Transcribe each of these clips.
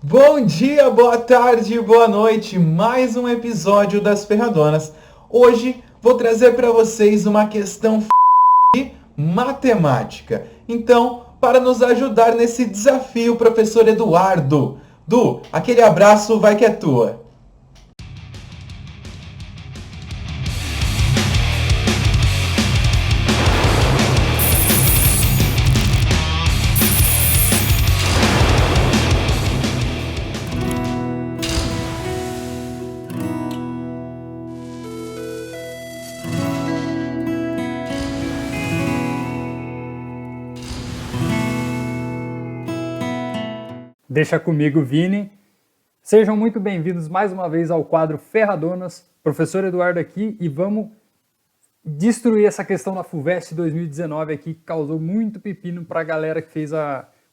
Bom dia, boa tarde, boa noite, mais um episódio das Ferradonas. Hoje vou trazer para vocês uma questão de matemática. Então, para nos ajudar nesse desafio, professor Eduardo. Du, aquele abraço vai que é tua. Deixa comigo, Vini. Sejam muito bem-vindos mais uma vez ao quadro Ferradonas. Professor Eduardo aqui e vamos destruir essa questão da FUVEST 2019 aqui que causou muito pepino para a galera que fez o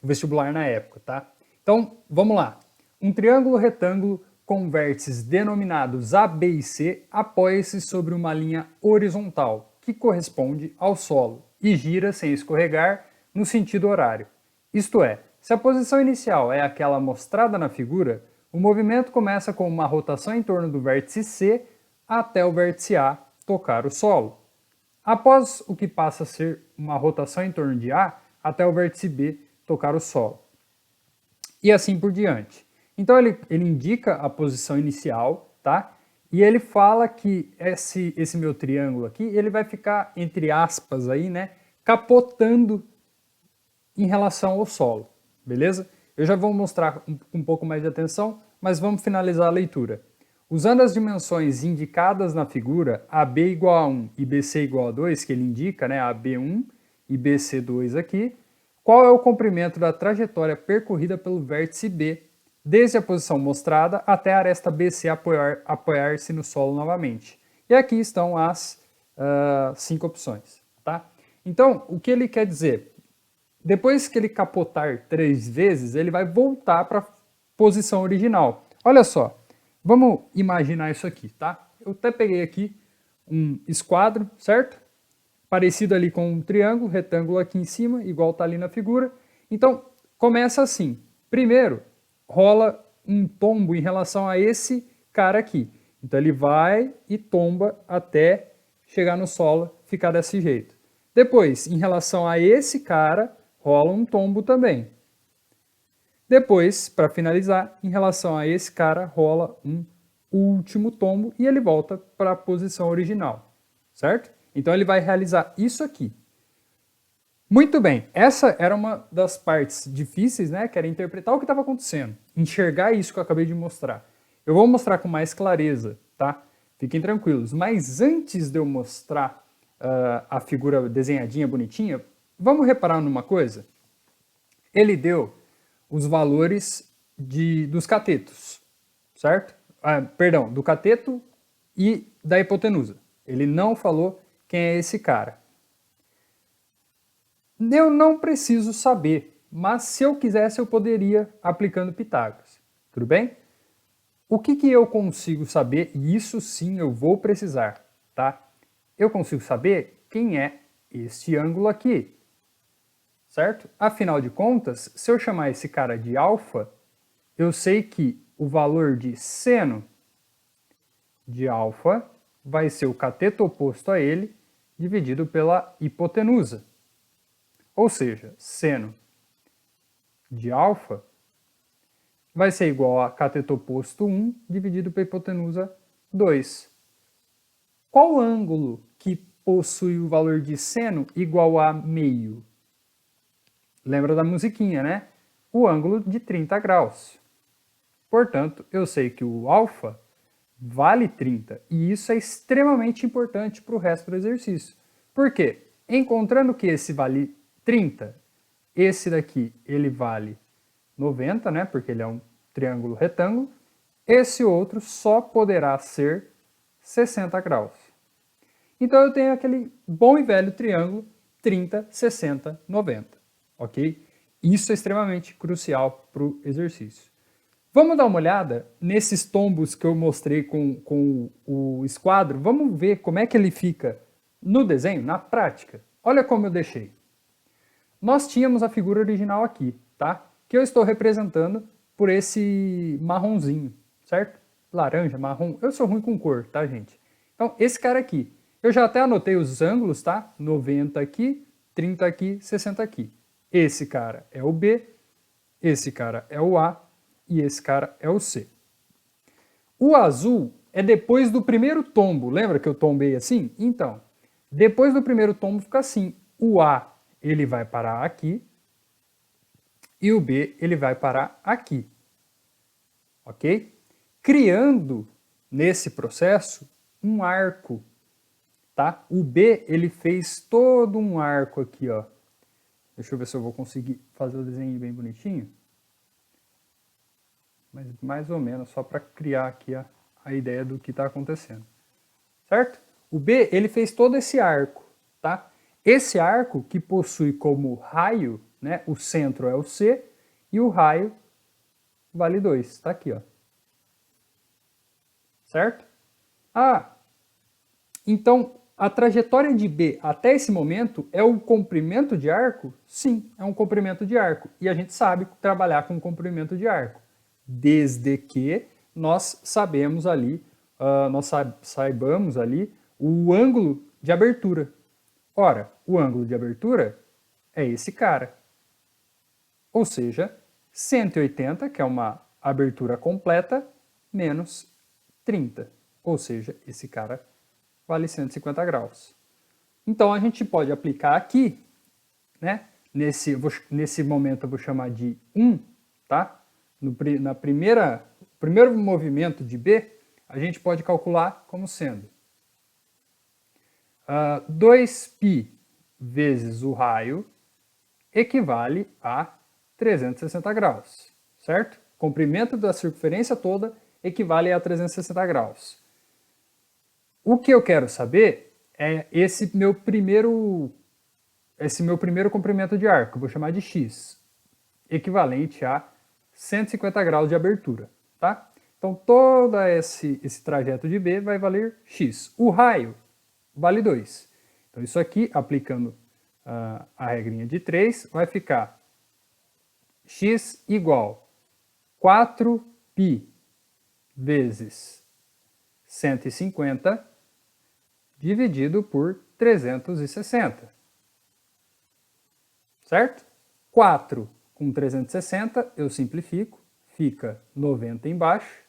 vestibular na época, tá? Então, vamos lá. Um triângulo retângulo com vértices denominados A, B e C apoia-se sobre uma linha horizontal que corresponde ao solo e gira sem escorregar no sentido horário. Isto é, se a posição inicial é aquela mostrada na figura, o movimento começa com uma rotação em torno do vértice C até o vértice A tocar o solo. Após o que passa a ser uma rotação em torno de A até o vértice B tocar o solo. E assim por diante. Então ele indica a posição inicial, tá? E ele fala que esse meu triângulo aqui, ele vai ficar, entre aspas aí, né, capotando em relação ao solo. Beleza? Eu já vou mostrar com um pouco mais de atenção, mas vamos finalizar a leitura. Usando as dimensões indicadas na figura, AB igual a 1 e BC igual a 2, que ele indica, né, AB1 e BC2 aqui, qual é o comprimento da trajetória percorrida pelo vértice B, desde a posição mostrada até a aresta BC apoiar-se no solo novamente. E aqui estão as 5 opções. Tá? Então, o que ele quer dizer? Depois que ele capotar 3 vezes, ele vai voltar para a posição original. Olha só, vamos imaginar isso aqui, tá? Eu até peguei aqui um esquadro, certo? Parecido ali com um triângulo, retângulo aqui em cima, igual tá ali na figura. Então, começa assim. Primeiro, rola um tombo em relação a esse cara aqui. Então ele vai e tomba até chegar no solo, ficar desse jeito. Depois, em relação a esse cara, rola um tombo também. Depois, para finalizar, em relação a esse cara, rola um último tombo e ele volta para a posição original, certo? Então ele vai realizar isso aqui. Muito bem, essa era uma das partes difíceis, né? Que era interpretar o que estava acontecendo, enxergar isso que eu acabei de mostrar. Eu vou mostrar com mais clareza, tá? Fiquem tranquilos. Mas antes de eu mostrar a figura desenhadinha, bonitinha, vamos reparar numa coisa? Ele deu os valores dos catetos, certo? Perdão, do cateto e da hipotenusa. Ele não falou quem é esse cara. Eu não preciso saber, mas se eu quisesse eu poderia aplicando Pitágoras. Tudo bem? O que eu consigo saber, e isso sim eu vou precisar, tá? Eu consigo saber quem é este ângulo aqui. Certo? Afinal de contas, se eu chamar esse cara de alfa, eu sei que o valor de seno de alfa vai ser o cateto oposto a ele dividido pela hipotenusa. Ou seja, seno de alfa vai ser igual a cateto oposto 1 dividido pela hipotenusa 2. Qual ângulo que possui o valor de seno igual a meio? Lembra da musiquinha, né? O ângulo de 30 graus. Portanto, eu sei que o alfa vale 30. E isso é extremamente importante para o resto do exercício. Por quê? Encontrando que esse vale 30, esse daqui ele vale 90, né? Porque ele é um triângulo retângulo. Esse outro só poderá ser 60 graus. Então eu tenho aquele bom e velho triângulo 30, 60, 90. Ok? Isso é extremamente crucial para o exercício. Vamos dar uma olhada nesses tombos que eu mostrei com o esquadro. Vamos ver como é que ele fica no desenho, na prática. Olha como eu deixei. Nós tínhamos a figura original aqui, tá? Que eu estou representando por esse marronzinho, certo? Laranja, marrom. Eu sou ruim com cor, tá, gente? Então, esse cara aqui. Eu já até anotei os ângulos, tá? 90 aqui, 30 aqui, 60 aqui. Esse cara é o B, esse cara é o A e esse cara é o C. O azul é depois do primeiro tombo. Lembra que eu tombei assim? Então, depois do primeiro tombo fica assim. O A, ele vai parar aqui e o B, ele vai parar aqui. Ok? Criando, nesse processo, um arco. Tá? O B, ele fez todo um arco aqui, ó. Deixa eu ver se eu vou conseguir fazer o desenho bem bonitinho. Mas mais ou menos, só para criar aqui a ideia do que está acontecendo. Certo? O B, ele fez todo esse arco, tá? Esse arco que possui como raio, né? O centro é o C e o raio vale 2. Tá aqui, ó. Certo? Ah, então a trajetória de B até esse momento é o comprimento de arco? Sim, é um comprimento de arco. E a gente sabe trabalhar com comprimento de arco. Desde que nós sabemos ali, saibamos ali o ângulo de abertura. Ora, o ângulo de abertura é esse cara. Ou seja, 180, que é uma abertura completa, menos 30. Ou seja, esse cara vale 150 graus. Então a gente pode aplicar aqui, né? Nesse momento eu vou chamar de 1, tá? Primeiro movimento de B, a gente pode calcular como sendo 2π vezes o raio equivale a 360 graus, certo? Comprimento da circunferência toda equivale a 360 graus. O que eu quero saber é esse meu primeiro comprimento de arco, vou chamar de x, equivalente a 150 graus de abertura, tá? Então, todo esse trajeto de B vai valer x. O raio vale 2. Então, isso aqui, aplicando a regrinha de 3, vai ficar x igual 4π vezes 150 dividido por 360. Certo? 4 com 360 eu simplifico, fica 90 embaixo.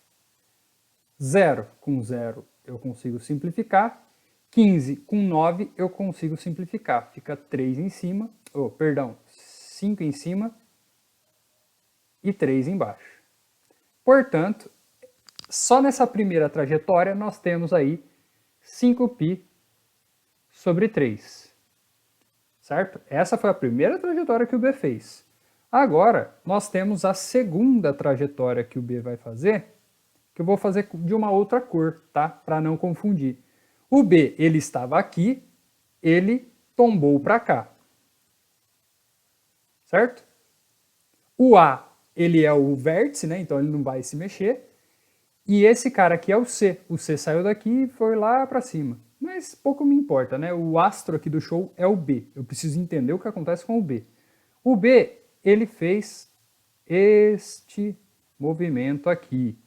0 com 0 eu consigo simplificar. 15 com 9 eu consigo simplificar. Fica 3 em cima, 5 em cima e 3 embaixo. Portanto, só nessa primeira trajetória nós temos aí 5π sobre 3. Certo? Essa foi a primeira trajetória que o B fez. Agora, nós temos a segunda trajetória que o B vai fazer, que eu vou fazer de uma outra cor, tá? Para não confundir. O B, ele estava aqui, ele tombou para cá. Certo? O A, ele é o vértice, né? Então ele não vai se mexer. E esse cara aqui é o C. O C saiu daqui e foi lá para cima. Mas pouco me importa, né? O astro aqui do show é o B. Eu preciso entender o que acontece com o B. O B, ele fez este movimento aqui.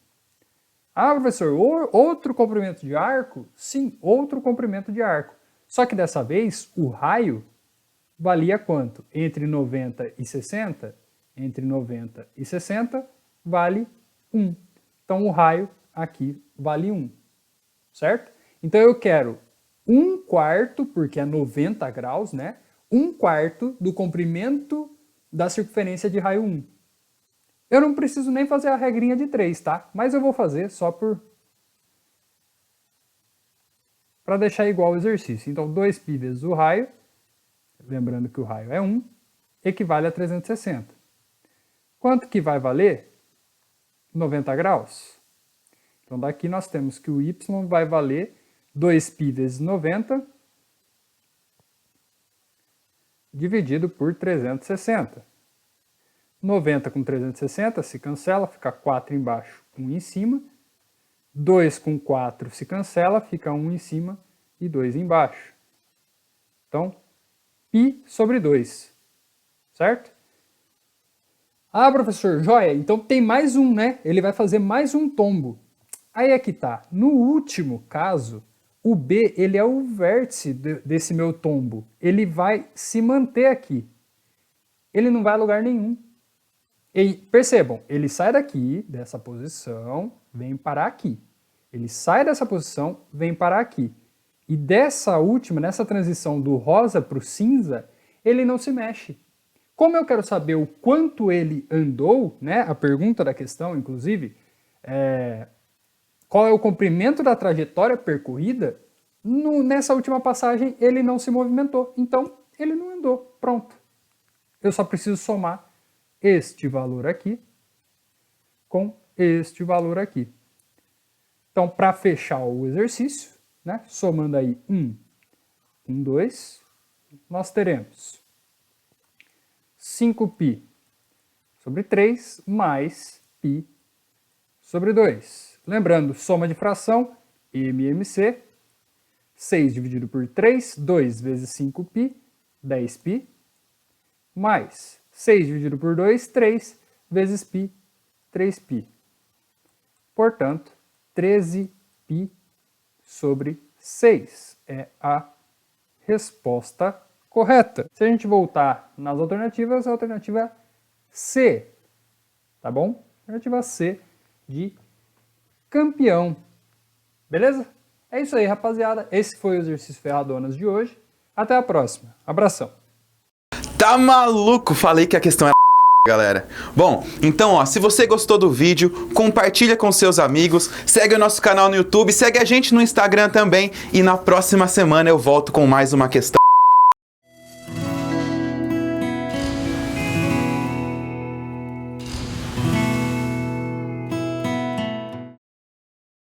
Ah, professor, outro comprimento de arco? Sim, outro comprimento de arco. Só que dessa vez, o raio valia quanto? Entre 90 e 60? Entre 90 e 60 vale 1. Então, o raio aqui vale 1, certo? Então, eu quero 1/4, porque é 90 graus, né? 1/4 do comprimento da circunferência de raio 1. Eu não preciso nem fazer a regrinha de 3, tá? Mas eu vou fazer só para deixar igual o exercício. Então, 2π vezes o raio, lembrando que o raio é 1, equivale a 360. Quanto que vai valer? 90 graus. Então, daqui nós temos que o y vai valer 2π vezes 90 dividido por 360. 90 com 360 se cancela, fica 4 embaixo, 1 em cima. 2 com 4 se cancela, fica 1 em cima e 2 embaixo. Então, π sobre 2, certo? Ah, professor, joia, então tem mais um, né? Ele vai fazer mais um tombo. Aí é que tá. No último caso, o B, ele é o vértice desse meu tombo. Ele vai se manter aqui. Ele não vai a lugar nenhum. E percebam, ele sai daqui, dessa posição, vem parar aqui. Ele sai dessa posição, vem parar aqui. E dessa última, nessa transição do rosa para o cinza, ele não se mexe. Como eu quero saber o quanto ele andou, né, a pergunta da questão, inclusive, qual é o comprimento da trajetória percorrida, nessa última passagem ele não se movimentou. Então, ele não andou. Pronto. Eu só preciso somar este valor aqui com este valor aqui. Então, para fechar o exercício, né, somando aí 1, 2, nós teremos 5π sobre 3 mais π sobre 2. Lembrando, soma de fração, MMC, 6 dividido por 3, 2 vezes 5π, 10π, mais 6 dividido por 2, 3 vezes π, 3π. Portanto, 13π sobre 6 é a resposta correta. Se a gente voltar nas alternativas, a alternativa C, tá bom? Alternativa C de campeão. Beleza? É isso aí, rapaziada. Esse foi o exercício Ferradonas de hoje. Até a próxima. Abração. Tá maluco? Falei que a questão é galera. Bom, então ó, se você gostou do vídeo, compartilha com seus amigos, segue o nosso canal no YouTube, segue a gente no Instagram também e na próxima semana eu volto com mais uma questão.